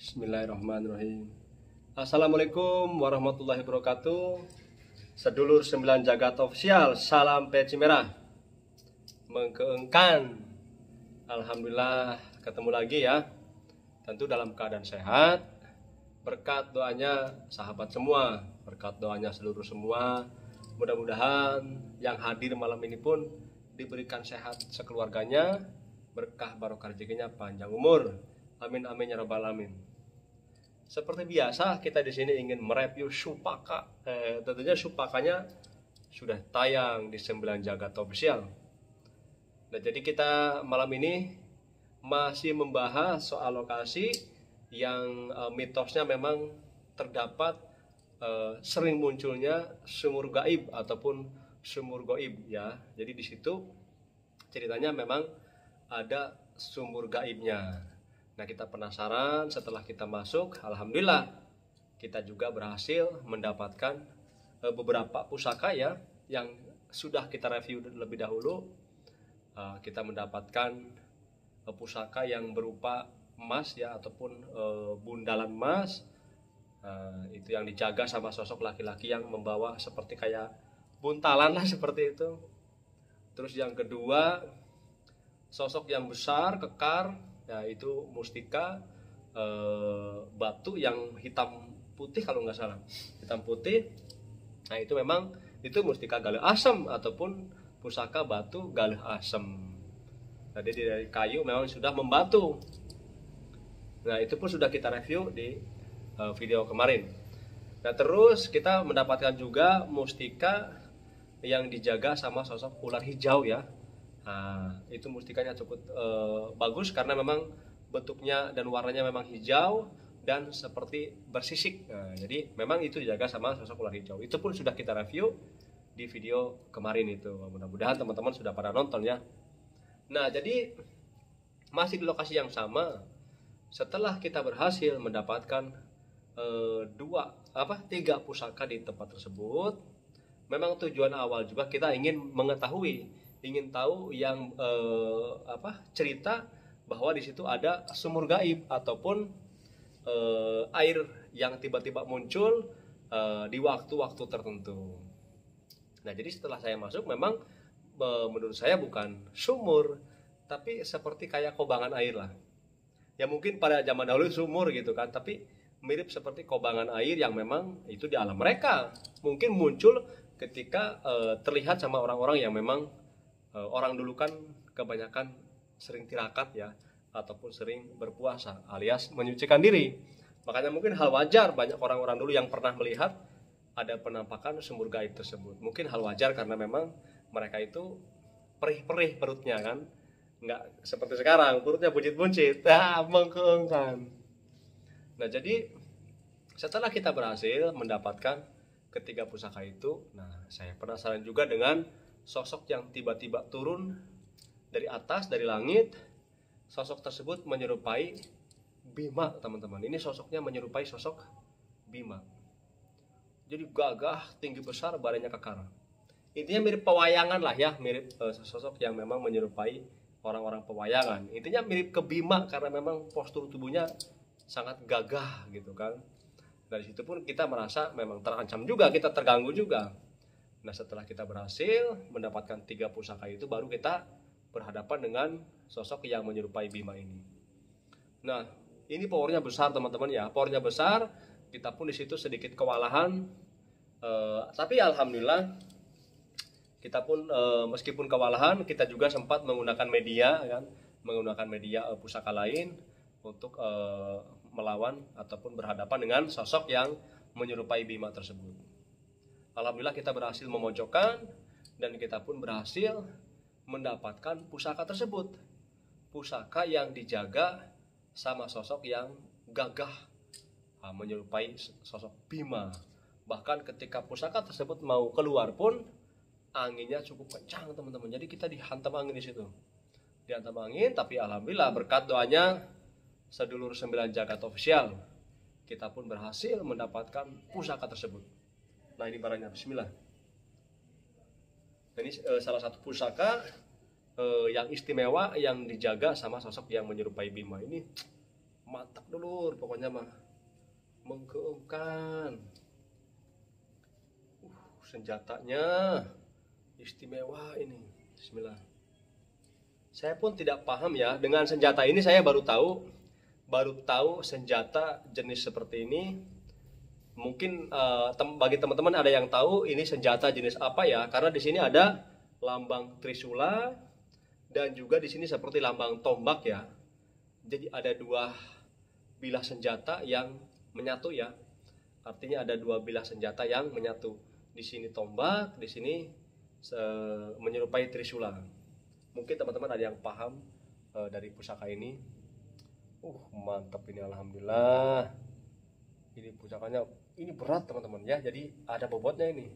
Bismillahirrahmanirrahim. Assalamualaikum warahmatullahi wabarakatuh. Sedulur 9 Jagat Official, salam peci merah. Mengkeengkan. Alhamdulillah ketemu lagi ya. Tentu dalam keadaan sehat. Berkat doanya sahabat semua, berkat doanya seluruh semua. Mudah-mudahan yang hadir malam ini pun diberikan sehat sekeluarganya, berkah barokah rezekinya, panjang umur. Amin amin ya rabbal alamin. Seperti biasa kita di sini ingin mereview Supaka. Tentunya Supakanya sudah tayang di 9 Jagat Official. Nah, jadi kita malam ini masih membahas soal lokasi yang mitosnya memang terdapat sering munculnya sumur gaib ataupun sumur goib ya. Jadi di situ ceritanya memang ada sumur gaibnya. Nah, kita penasaran, setelah kita masuk, alhamdulillah kita juga berhasil mendapatkan beberapa pusaka ya yang sudah kita review lebih dahulu. Kita mendapatkan pusaka yang berupa emas ya ataupun bundalan emas. Itu yang dijaga sama sosok laki-laki yang membawa seperti kayak buntalan lah seperti itu. Terus yang kedua, sosok yang besar, kekar, ya itu mustika batu yang hitam putih kalau nggak salah, hitam putih. Nah itu memang itu mustika galih asem ataupun pusaka batu galih asem. Jadi dari kayu memang sudah membatu. Nah itu pun sudah kita review di video kemarin. Nah terus kita mendapatkan juga mustika yang dijaga sama sosok ular hijau ya. Nah, itu mustikanya cukup bagus karena memang bentuknya dan warnanya memang hijau dan seperti bersisik. Nah, jadi memang itu dijaga sama sosok ular hijau. Itu pun sudah kita review di video kemarin itu. Mudah-mudahan teman-teman sudah pada nonton ya. Nah, jadi masih di lokasi yang sama. Setelah kita berhasil mendapatkan tiga pusaka di tempat tersebut, memang tujuan awal juga kita ingin tahu yang cerita bahwa di situ ada sumur gaib ataupun air yang tiba-tiba muncul di waktu-waktu tertentu. Nah, jadi setelah saya masuk memang menurut saya bukan sumur tapi seperti kayak kobangan air lah. Ya mungkin pada zaman dahulu sumur gitu kan, tapi mirip seperti kobangan air yang memang itu di alam mereka. Mungkin muncul ketika terlihat sama orang-orang yang memang orang dulu kan kebanyakan sering tirakat ya ataupun sering berpuasa alias menyucikan diri. Makanya mungkin hal wajar banyak orang-orang dulu yang pernah melihat ada penampakan sumur gaib tersebut. Mungkin hal wajar karena memang mereka itu perih-perih perutnya kan. Nggak seperti sekarang perutnya buncit-buncit. Mengkeengkan. Nah, jadi setelah kita berhasil mendapatkan ketiga pusaka itu, nah saya penasaran juga dengan sosok yang tiba-tiba turun dari atas, dari langit. Sosok tersebut menyerupai Bima, teman-teman. Ini sosoknya menyerupai sosok Bima. Jadi gagah, tinggi besar, badannya kekar. Intinya mirip pewayangan lah ya, mirip sosok yang memang menyerupai orang-orang pewayangan. Intinya mirip ke Bima karena memang postur tubuhnya sangat gagah gitu kan. Dari situ pun kita merasa memang terancam juga, kita terganggu juga. Nah, setelah kita berhasil mendapatkan tiga pusaka itu, baru kita berhadapan dengan sosok yang menyerupai Bima ini. Nah, ini powernya besar teman-teman ya, powernya besar. Kita pun di situ sedikit kewalahan, tapi alhamdulillah kita pun meskipun kewalahan, kita juga sempat menggunakan media kan, menggunakan media pusaka lain untuk melawan ataupun berhadapan dengan sosok yang menyerupai Bima tersebut. Alhamdulillah kita berhasil memojokkan dan kita pun berhasil mendapatkan pusaka tersebut. Pusaka yang dijaga sama sosok yang gagah menyerupai sosok Bima. Bahkan ketika pusaka tersebut mau keluar pun anginnya cukup kencang teman-teman. Jadi kita dihantam angin di situ. Dihantam angin, tapi alhamdulillah berkat doanya sedulur 9 Jagat Official, kita pun berhasil mendapatkan pusaka tersebut. Nah, ini barangnya, bismillah. Ini salah satu pusaka yang istimewa yang dijaga sama sosok yang menyerupai Bima ini. Mantap dulur, pokoknya mah mengkeungkan. Senjatanya istimewa ini. Bismillah. Saya pun tidak paham ya dengan senjata ini. Saya baru tahu senjata jenis seperti ini. Mungkin bagi teman-teman ada yang tahu ini senjata jenis apa ya? Karena di sini ada lambang Trisula dan juga di sini seperti lambang tombak ya. Jadi ada dua bilah senjata yang menyatu ya. Artinya ada dua bilah senjata yang menyatu. Di sini tombak, di sini menyerupai Trisula. Mungkin teman-teman ada yang paham dari pusaka ini. Mantap ini, alhamdulillah. Ini pusakanya, ini berat teman-teman ya. Jadi ada bobotnya ini.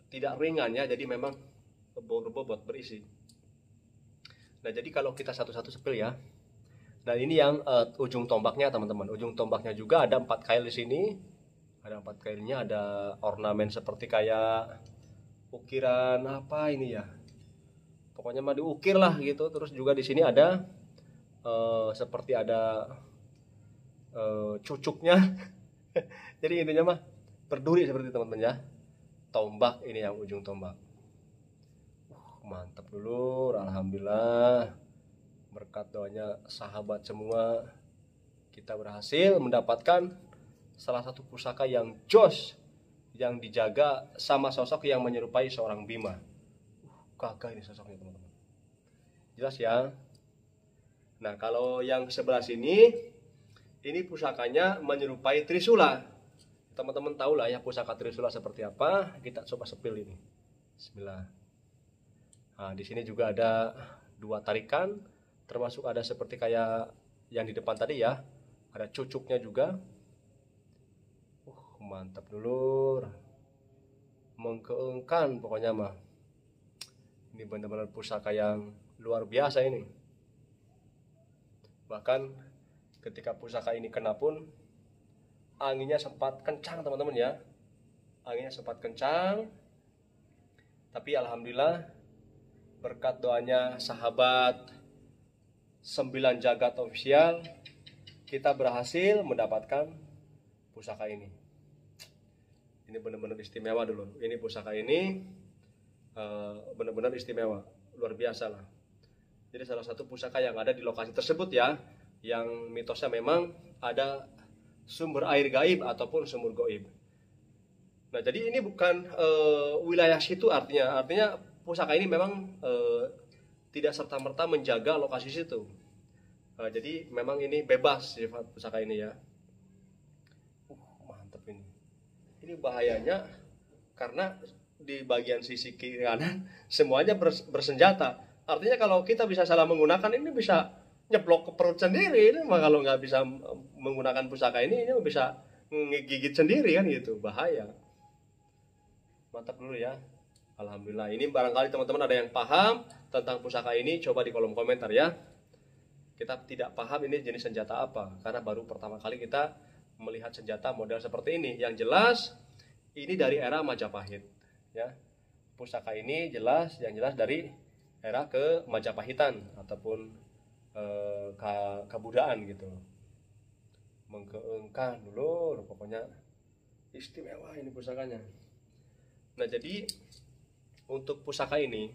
Tidak ringan ya, jadi memang berbobot, berisi. Nah, jadi kalau kita satu-satu sepil ya. Dan ini yang ujung tombaknya teman-teman. Ujung tombaknya juga ada 4 kail di sini. Ada 4 kailnya, ada ornamen seperti kayak ukiran apa ini ya. Pokoknya mah diukir lah gitu. Terus juga di sini ada seperti ada cucuknya. Jadi intinya mah berduri seperti teman-teman ya. Tombak ini yang ujung tombak. Mantap dulu, alhamdulillah. Berkat doanya sahabat semua, kita berhasil mendapatkan salah satu pusaka yang jos, yang dijaga sama sosok yang menyerupai seorang Bima. Gagah ini sosoknya teman-teman. Jelas ya. Nah, kalau yang sebelah sini, ini pusakanya menyerupai Trisula. Teman-teman tahu lah ya pusaka Trisula seperti apa. Kita coba sepil ini. Bismillah. Nah, di sini juga ada 2 tarikan, termasuk ada seperti kayak yang di depan tadi ya. Ada cucuknya juga. Mantap dulur. Mengkeungkan pokoknya mah. Ini benar-benar pusaka yang luar biasa ini. Bahkan ketika pusaka ini kena pun anginnya sempat kencang teman-teman ya. Anginnya sempat kencang. Tapi alhamdulillah berkat doanya sahabat 9 Jagat Official, kita berhasil mendapatkan pusaka ini. Ini benar-benar istimewa dulu. Ini pusaka ini benar-benar istimewa, luar biasa lah. Jadi salah satu pusaka yang ada di lokasi tersebut ya, yang mitosnya memang ada sumber air gaib ataupun sumur gaib. Nah, jadi ini bukan wilayah situ artinya pusaka ini memang tidak serta-merta menjaga lokasi situ. Jadi memang ini bebas sifat pusaka ini ya. Mantap ini. Ini bahayanya karena di bagian sisi kiri kanan semuanya bersenjata. Artinya kalau kita bisa salah menggunakan ini bisa nyeblok ke perut sendiri. Ini mah kalau nggak bisa menggunakan pusaka ini bisa ngegigit sendiri kan gitu. Bahaya. Mantap dulu ya. Alhamdulillah. Ini barangkali teman-teman ada yang paham tentang pusaka ini, coba di kolom komentar ya. Kita tidak paham ini jenis senjata apa, karena baru pertama kali kita melihat senjata model seperti ini. Yang jelas ini dari era Majapahit ya. Pusaka ini jelas dari era ke Majapahitan ataupun kebudayaan gitu. Mengkeungkan dulu pokoknya istimewa ini pusakanya. Nah, jadi untuk pusaka ini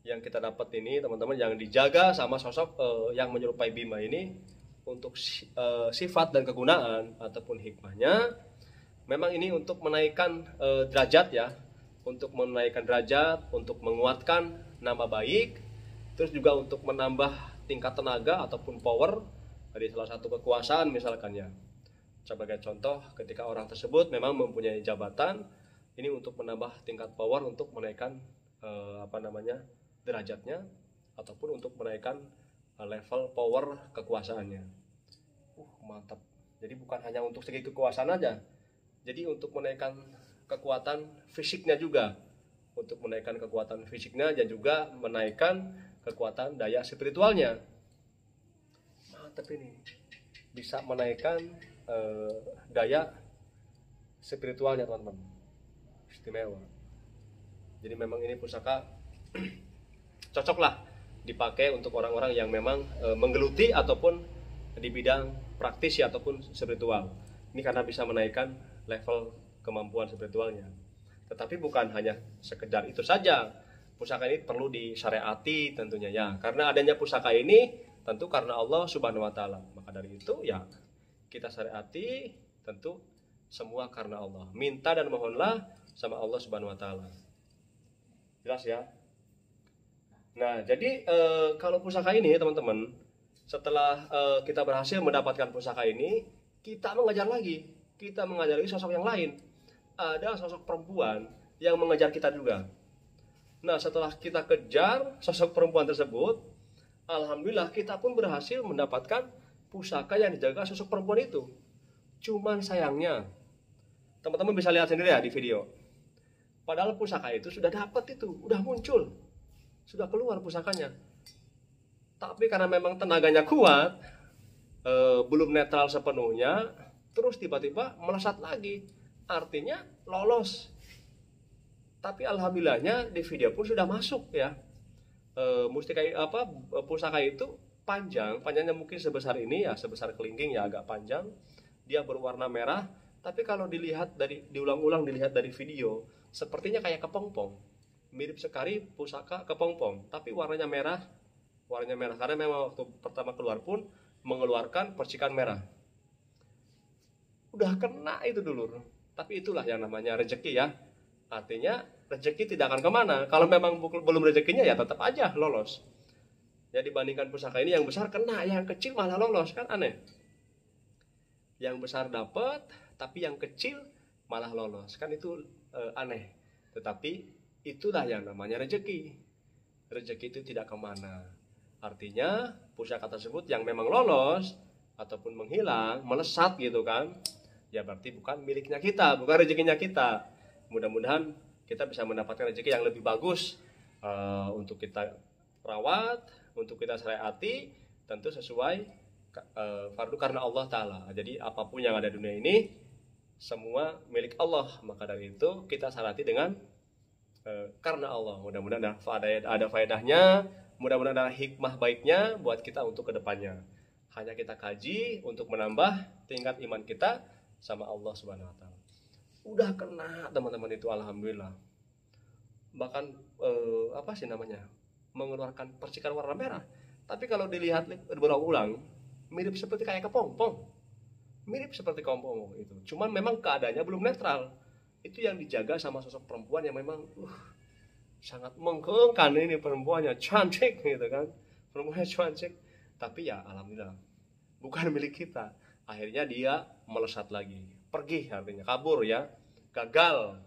yang kita dapat ini teman-teman, yang dijaga sama sosok yang menyerupai Bima ini, untuk sifat dan kegunaan ataupun hikmahnya memang ini untuk menaikkan derajat ya, untuk menaikkan derajat, untuk menguatkan nama baik, terus juga untuk menambah tingkat tenaga ataupun power dari salah satu kekuasaan misalkan ya. Sebagai contoh, ketika orang tersebut memang mempunyai jabatan, ini untuk menambah tingkat power, untuk menaikkan derajatnya, ataupun untuk menaikkan level power kekuasaannya. Mantap. Jadi bukan hanya untuk segi kekuasaan aja, jadi untuk menaikkan kekuatan fisiknya juga, untuk menaikkan kekuatan fisiknya dan juga menaikkan kekuatan daya spiritualnya. Mantap ini, bisa menaikkan daya spiritualnya teman-teman. Istimewa. Jadi memang ini pusaka cocok lah dipakai untuk orang-orang yang memang menggeluti ataupun di bidang praktisi ataupun spiritual. Ini karena bisa menaikkan level kemampuan spiritualnya. Tetapi bukan hanya sekedar itu saja. Pusaka ini perlu disyariati tentunya ya. Karena adanya pusaka ini tentu karena Allah Subhanahu wa taala. Maka dari itu ya kita syariati tentu semua karena Allah. Minta dan mohonlah sama Allah Subhanahu wa taala. Jelas ya? Nah, jadi kalau pusaka ini teman-teman, setelah kita berhasil mendapatkan pusaka ini, kita mengejar lagi. Kita mengejar lagi sosok yang lain. Ada sosok perempuan yang mengejar kita juga. Nah, setelah kita kejar sosok perempuan tersebut, alhamdulillah kita pun berhasil mendapatkan pusaka yang dijaga sosok perempuan itu. Cuman sayangnya, teman-teman bisa lihat sendiri ya di video. Padahal pusaka itu sudah dapat itu, udah muncul, sudah keluar pusakanya. Tapi karena memang tenaganya kuat, belum netral sepenuhnya, terus tiba-tiba melesat lagi. Artinya lolos. Tapi alhamdulillahnya di video pun sudah masuk ya. Pusaka itu panjangnya mungkin sebesar ini ya, sebesar kelingking ya, agak panjang. Dia berwarna merah, tapi kalau dilihat diulang-ulang dilihat dari video, sepertinya kayak kepompong. Mirip sekali pusaka kepompong, tapi warnanya merah karena memang waktu pertama keluar pun mengeluarkan percikan merah. Udah kena itu dulu. Tapi itulah yang namanya rezeki ya. Artinya rezeki tidak akan kemana. Kalau memang belum rezekinya ya tetap aja lolos. Ya dibandingkan pusaka ini yang besar kena, yang kecil malah lolos, kan aneh. Yang besar dapat, tapi yang kecil malah lolos, kan itu aneh. Tetapi itulah yang namanya rezeki. Rezeki itu tidak kemana. Artinya pusaka tersebut yang memang lolos ataupun menghilang, melesat gitu kan, ya berarti bukan miliknya kita, bukan rezekinya kita. Mudah-mudahan kita bisa mendapatkan rezeki yang lebih bagus untuk kita rawat, untuk kita syariati, tentu sesuai fardu karena Allah Ta'ala. Jadi apapun yang ada di dunia ini semua milik Allah. Maka dari itu kita syariati dengan karena Allah. Mudah-mudahan ada faedahnya, mudah-mudahan ada hikmah baiknya buat kita untuk kedepannya. Hanya kita kaji untuk menambah tingkat iman kita sama Allah Subhanahu wa taala. Udah kena teman-teman itu alhamdulillah. Bahkan mengeluarkan percikan warna merah. Tapi kalau dilihat berulang-ulang mirip seperti kayak kepompong. Mirip seperti kepompong itu. Cuman memang keadaannya belum netral. Itu yang dijaga sama sosok perempuan yang memang sangat menggengkan ini perempuannya, cantik gitu kan. Perempuannya cantik. Tapi ya alhamdulillah bukan milik kita. Akhirnya dia melesat lagi. Pergi artinya kabur ya, gagal.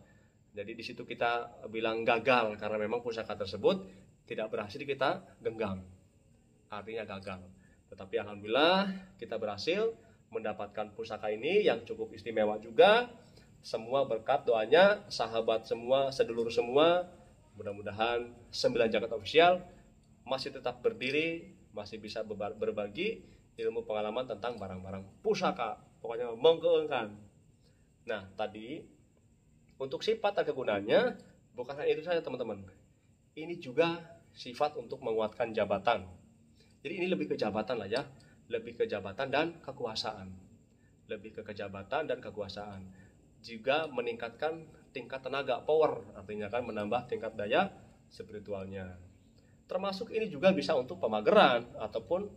Jadi di situ kita bilang gagal karena memang pusaka tersebut tidak berhasil kita genggam. Artinya gagal. Tetapi alhamdulillah kita berhasil mendapatkan pusaka ini yang cukup istimewa juga. Semua berkat doanya sahabat semua, sedulur semua. Mudah-mudahan 9 Jagat Official masih tetap berdiri, masih bisa berbagi ilmu pengalaman tentang barang-barang pusaka. Pokoknya menggengkan. Nah, tadi untuk sifat dan kegunaannya bukan hanya itu saja teman-teman. Ini juga sifat untuk menguatkan jabatan. Jadi ini lebih ke jabatan lah ya, lebih ke jabatan dan kekuasaan. Lebih ke kejabatan dan kekuasaan. Juga meningkatkan tingkat tenaga, power, artinya kan menambah tingkat daya spiritualnya. Termasuk ini juga bisa untuk pemageran ataupun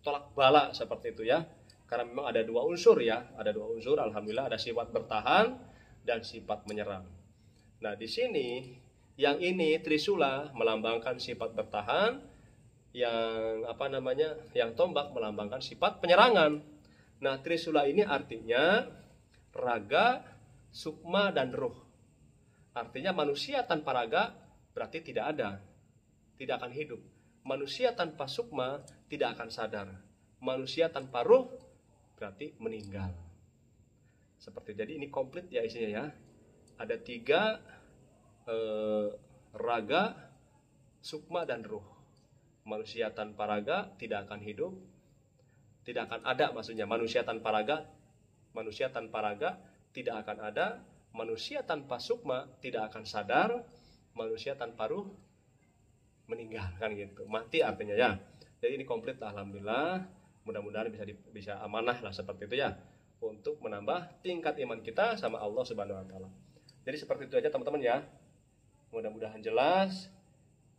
tolak bala seperti itu ya. Karena memang ada dua unsur ya, alhamdulillah ada sifat bertahan dan sifat menyerang. Nah, di sini yang ini Trisula melambangkan sifat bertahan, yang tombak melambangkan sifat penyerangan. Nah, Trisula ini artinya raga, sukma dan ruh. Artinya manusia tanpa raga berarti tidak ada, tidak akan hidup. Manusia tanpa sukma tidak akan sadar. Manusia tanpa ruh berarti meninggal. Seperti jadi ini komplit ya isinya ya. Ada 3 raga, sukma dan ruh. Manusia tanpa raga tidak akan hidup, tidak akan ada maksudnya. Manusia tanpa raga tidak akan ada. Manusia tanpa sukma tidak akan sadar. Manusia tanpa ruh meninggal kan gitu. Mati artinya ya. Jadi ini komplit lah, alhamdulillah. Mudah-mudahan bisa amanah lah seperti itu ya, untuk menambah tingkat iman kita sama Allah Subhanahu wa taala. Jadi seperti itu aja teman-teman ya. Mudah-mudahan jelas.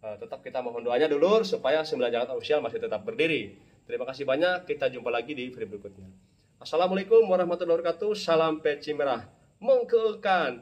Tetap kita mohon doanya dulu supaya 9 Jakarta Official masih tetap berdiri. Terima kasih banyak. Kita jumpa lagi di video berikutnya. Assalamualaikum warahmatullahi wabarakatuh. Salam peci merah. Mengkeulkan